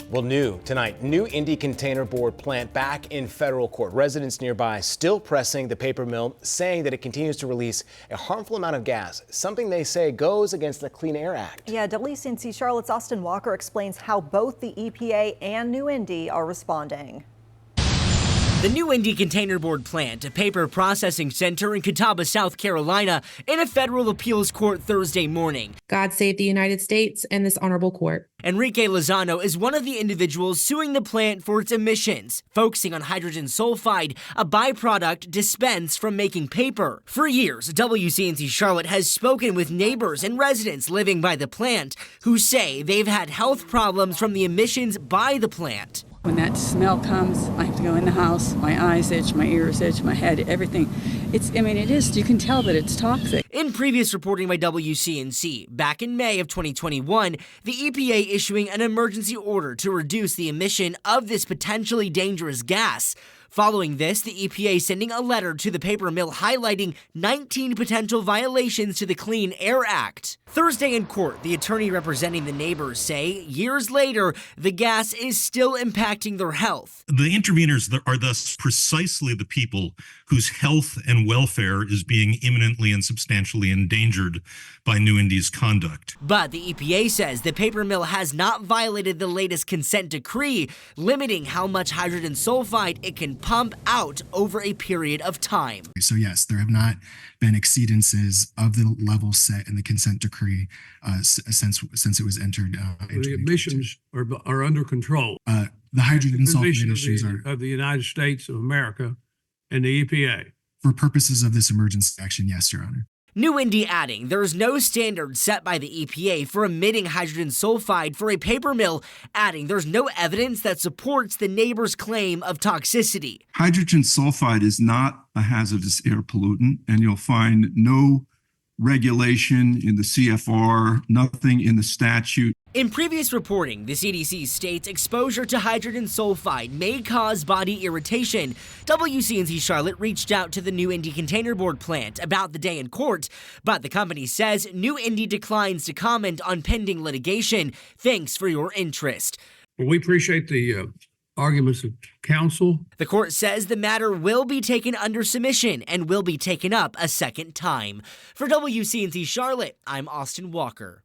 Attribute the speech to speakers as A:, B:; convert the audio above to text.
A: Well, new tonight, New-Indy Containerboard plant back in federal court. Residents nearby still pressing the paper mill, saying that it continues to release a harmful amount of gas, something they say goes against the Clean Air Act.
B: Yeah, WCNC Charlotte's Austin Walker explains how both the EPA and New-Indy are responding.
C: The New-Indy Containerboard plant, a paper processing center in Catawba, South Carolina, in a federal appeals court Thursday morning.
D: God save the United States and this honorable court.
C: Enrique Lizano is one of the individuals suing the plant for its emissions, focusing on hydrogen sulfide, a byproduct dispensed from making paper. For years, WCNC Charlotte has spoken with neighbors and residents living by the plant who say they've had health problems from the emissions by the plant.
E: When that smell comes, I have to go in the house. My eyes itch, my ears itch, my head, everything. You can tell that it's toxic.
C: In previous reporting by WCNC, back in May of 2021, the EPA issuing an emergency order to reduce the emission of this potentially dangerous gas. Following this, the EPA sending a letter to the paper mill highlighting 19 potential violations to the Clean Air Act. Thursday in court, the attorney representing the neighbors say years later, the gas is still impacting their health.
F: The interveners are thus precisely the people whose health and welfare is being imminently and substantially endangered by New-Indy's conduct.
C: But the EPA says the paper mill has not violated the latest consent decree, limiting how much hydrogen sulfide it can pump out over a period of time.
G: So yes, there have not been exceedances of the level set in the consent decree since it was entered.
H: The emissions are under control.
G: The hydrogen sulfide issues are
H: of the United States of America and the EPA.
G: For purposes of this emergency action, yes, Your Honor.
C: New-Indy adding there is no standard set by the EPA for emitting hydrogen sulfide for a paper mill, adding there's no evidence that supports the neighbor's claim of toxicity.
I: Hydrogen sulfide is not a hazardous air pollutant, and you'll find no regulation in the CFR, nothing in the statute.
C: In previous reporting, the CDC states exposure to hydrogen sulfide may cause body irritation. WCNC Charlotte reached out to the New-Indy Containerboard plant about the day in court, but the company says New-Indy declines to comment on pending litigation. Thanks for your interest.
H: Well, we appreciate the arguments of counsel.
C: The court says the matter will be taken under submission and will be taken up a second time. For WCNC Charlotte, I'm Austin Walker.